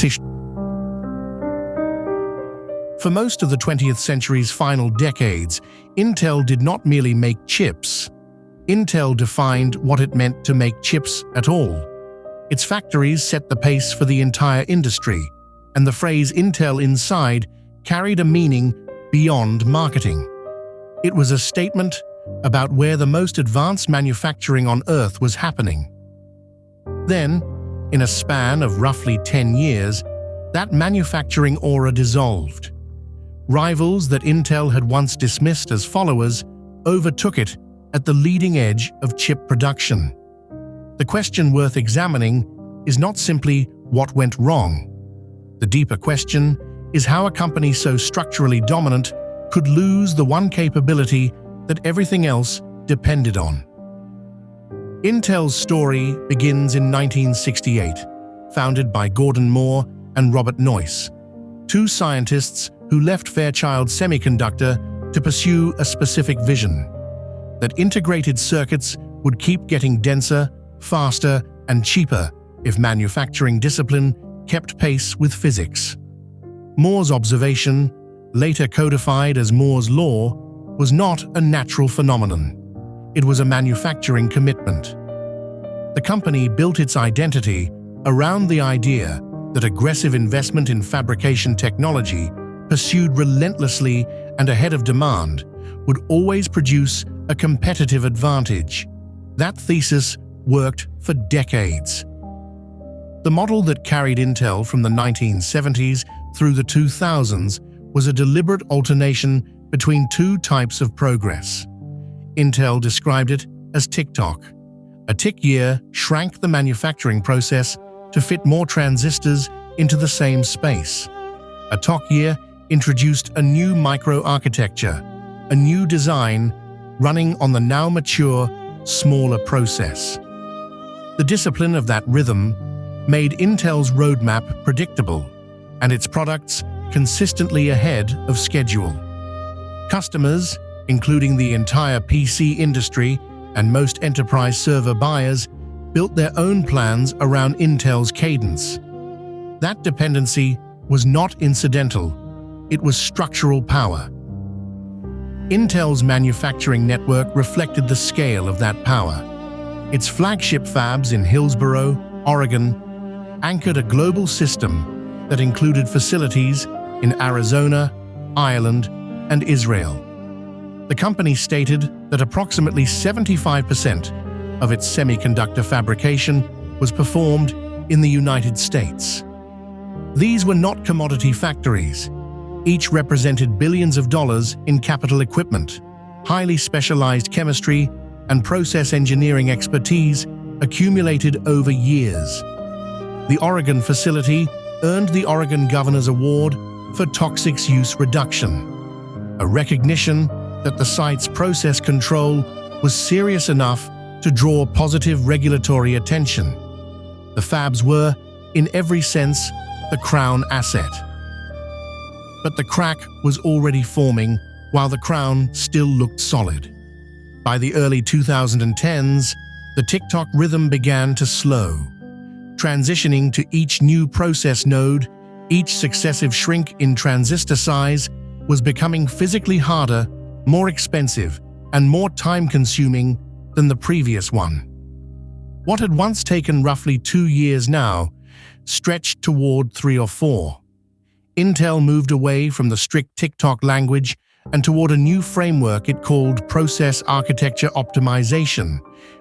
competition. For most of the 20th century's final decades, Intel did not merely make chips. Intel defined what it meant to make chips at all. Its factories set the pace for the entire industry, and the phrase Intel Inside carried a meaning beyond marketing. It was a statement about where the most advanced manufacturing on Earth was happening. Then, in a span of roughly 10 years, that manufacturing aura dissolved. Rivals that Intel had once dismissed as followers overtook it at the leading edge of chip production. The question worth examining is not simply what went wrong. The deeper question is how a company so structurally dominant could lose the one capability that everything else depended on. Intel's story begins in 1968, founded by Gordon Moore and Robert Noyce, two scientists who left Fairchild Semiconductor to pursue a specific vision: that integrated circuits would keep getting denser, faster, and cheaper if manufacturing discipline kept pace with physics. Moore's observation, later codified as Moore's Law, was not a natural phenomenon. It was a manufacturing commitment. The company built its identity around the idea that aggressive investment in fabrication technology, pursued relentlessly and ahead of demand, would always produce a competitive advantage. That thesis worked for decades. The model that carried Intel from the 1970s through the 2000s was a deliberate alternation between two types of progress. Intel described it as Tick-tock. A tick year shrank the manufacturing process to fit more transistors into the same space. A tock year introduced a new microarchitecture, a new design running on the now mature, smaller process. The discipline of that rhythm made Intel's roadmap predictable and its products consistently ahead of schedule. Customers, including the entire PC industry and most enterprise server buyers, built their own plans around Intel's cadence. That dependency was not incidental, it was structural power. Intel's manufacturing network reflected the scale of that power. Its flagship fabs in Hillsboro, Oregon, anchored a global system that included facilities in Arizona, Ireland, and Israel. The company stated that approximately 75% of its semiconductor fabrication was performed in the United States. These were not commodity factories. Each represented billions of dollars in capital equipment, highly specialized chemistry, and process engineering expertise accumulated over years. The Oregon facility earned the Oregon Governor's Award for Toxics Use Reduction, a recognition that the site's process control was serious enough to draw positive regulatory attention. The fabs were, in every sense, the crown asset. But the crack was already forming while the crown still looked solid. By the early 2010s, the tick-tock rhythm began to slow. Transitioning to each new process node, each successive shrink in transistor size was becoming physically harder, more expensive, and more time-consuming than the previous one. What had once taken roughly 2 years now stretched toward 3 or 4. Intel moved away from the strict tick-tock language and toward a new framework it called Process Architecture Optimization,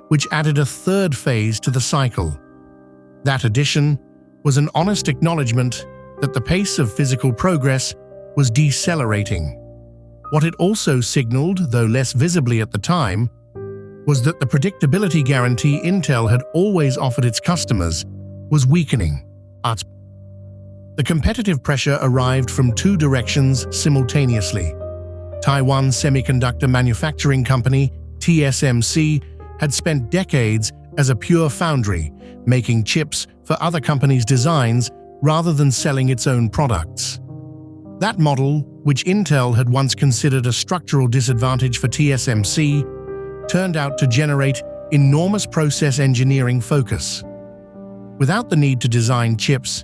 which added a third phase to the cycle. That addition was an honest acknowledgement that the pace of physical progress was decelerating. What it also signaled, though less visibly at the time, was that the predictability guarantee Intel had always offered its customers was weakening. The competitive pressure arrived from two directions simultaneously. Taiwan Semiconductor Manufacturing Company, TSMC, had spent decades as a pure foundry, making chips for other companies' designs rather than selling its own products. That model, which Intel had once considered a structural disadvantage for TSMC, turned out to generate enormous process engineering focus. Without the need to design chips,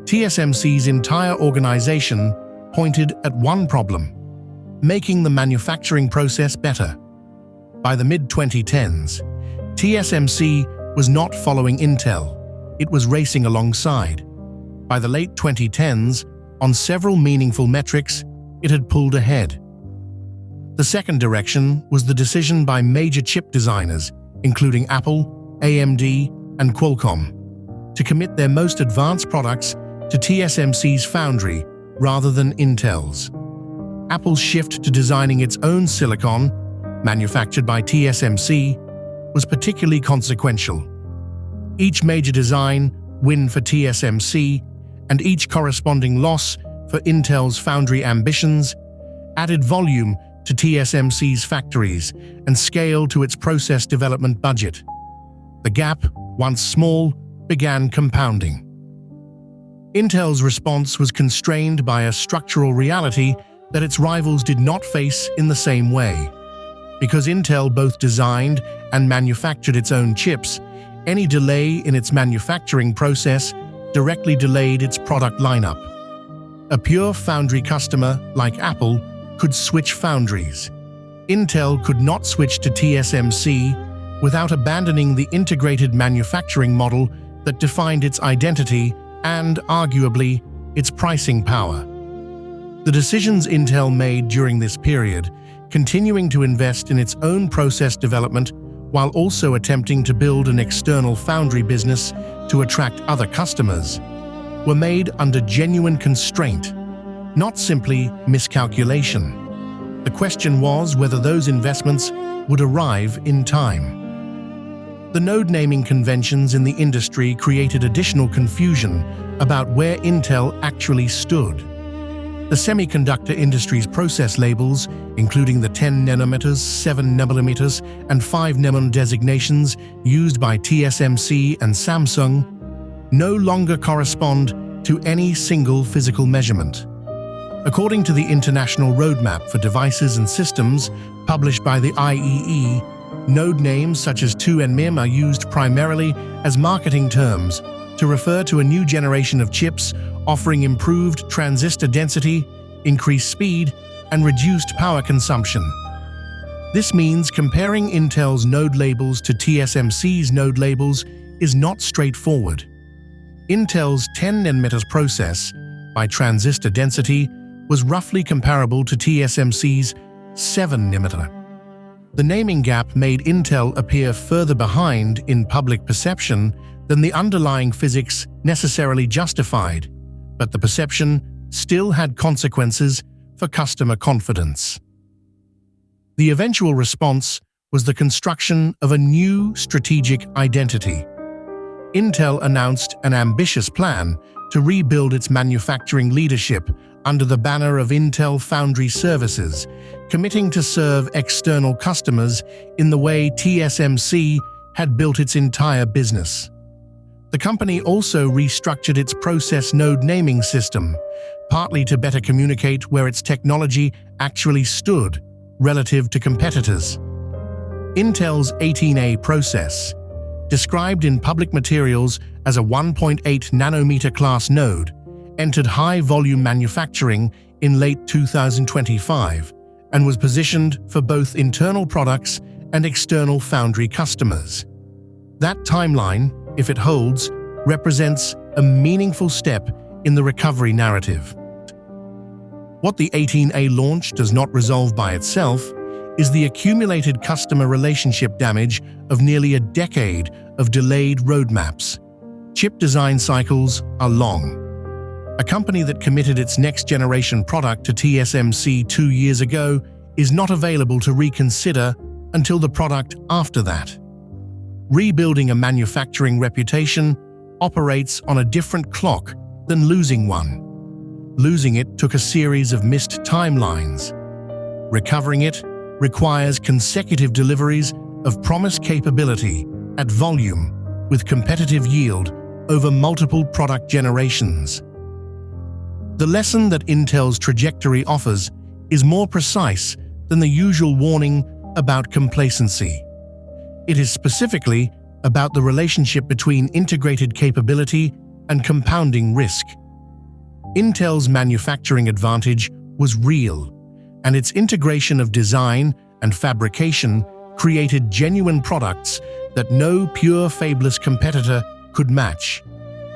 TSMC's entire organization pointed at one problem: making the manufacturing process better. By the mid-2010s, TSMC was not following Intel, it was racing alongside. By the late 2010s, on several meaningful metrics, it had pulled ahead. The second direction was the decision by major chip designers, including Apple, AMD, and Qualcomm, to commit their most advanced products to TSMC's foundry rather than Intel's. Apple's shift to designing its own silicon, manufactured by TSMC, was particularly consequential. Each major design win for TSMC and each corresponding loss for Intel's foundry ambitions added volume to TSMC's factories and scale to its process development budget. The gap, once small, began compounding. Intel's response was constrained by a structural reality that its rivals did not face in the same way. Because Intel both designed and manufactured its own chips, any delay in its manufacturing process directly delayed its product lineup. A pure foundry customer, like Apple, could switch foundries. Intel could not switch to TSMC without abandoning the integrated manufacturing model that defined its identity and, arguably, its pricing power. The decisions Intel made during this period, continuing to invest in its own process development while also attempting to build an external foundry business to attract other customers, were made under genuine constraint, not simply miscalculation. The question was whether those investments would arrive in time. The node naming conventions in the industry created additional confusion about where Intel actually stood. The semiconductor industry's process labels, including the 10 nanometers, 7 nanometers, and 5 nanometer designations used by TSMC and Samsung, no longer correspond to any single physical measurement. According to the International Roadmap for Devices and Systems, published by the IEE, node names such as 2 and MIM are used primarily as marketing terms to refer to a new generation of chips offering improved transistor density, increased speed, and reduced power consumption. This means comparing Intel's node labels to TSMC's node labels is not straightforward. Intel's 10 nanometers process, by transistor density, was roughly comparable to TSMC's 7 nanometer. The naming gap made Intel appear further behind in public perception than the underlying physics necessarily justified, but the perception still had consequences for customer confidence. The eventual response was the construction of a new strategic identity. Intel announced an ambitious plan to rebuild its manufacturing leadership under the banner of Intel Foundry Services, committing to serve external customers in the way TSMC had built its entire business. The company also restructured its process node naming system, partly to better communicate where its technology actually stood relative to competitors. Intel's 18A process, described in public materials as a 1.8 nanometer class node, entered high-volume manufacturing in late 2025 and was positioned for both internal products and external foundry customers. That timeline, if it holds, represents a meaningful step in the recovery narrative. What the 18A launch does not resolve by itself is the accumulated customer relationship damage of nearly a decade of delayed roadmaps. Chip design cycles are long. A company that committed its next-generation product to TSMC 2 years ago is not available to reconsider until the product after that. Rebuilding a manufacturing reputation operates on a different clock than losing one. Losing it took a series of missed timelines. Recovering it requires consecutive deliveries of promised capability at volume with competitive yield over multiple product generations. The lesson that Intel's trajectory offers is more precise than the usual warning about complacency. It is specifically about the relationship between integrated capability and compounding risk. Intel's manufacturing advantage was real, and its integration of design and fabrication created genuine products that no pure fabless competitor could match.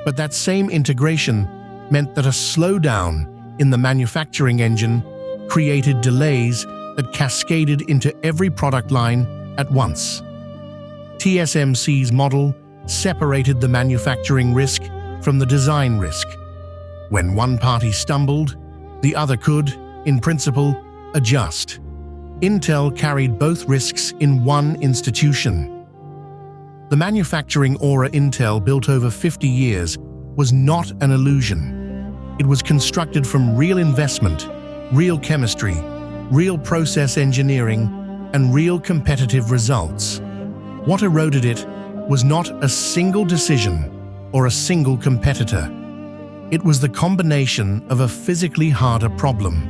But that same integration meant that a slowdown in the manufacturing engine created delays that cascaded into every product line at once. TSMC's model separated the manufacturing risk from the design risk. When one party stumbled, the other could, in principle, adjust. Intel carried both risks in one institution. The manufacturing aura Intel built over 50 years was not an illusion. It was constructed from real investment, real chemistry, real process engineering, and real competitive results. What eroded it was not a single decision or a single competitor. It was the combination of a physically harder problem,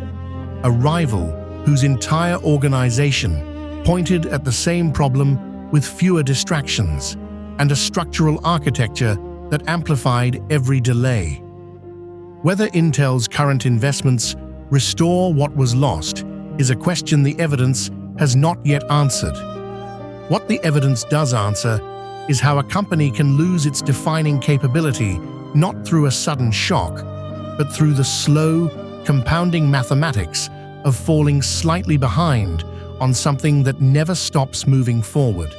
a rival whose entire organization pointed at the same problem with fewer distractions, and a structural architecture that amplified every delay. Whether Intel's current investments restore what was lost is a question the evidence has not yet answered. What the evidence does answer is how a company can lose its defining capability not through a sudden shock, but through the slow, compounding mathematics of falling slightly behind on something that never stops moving forward.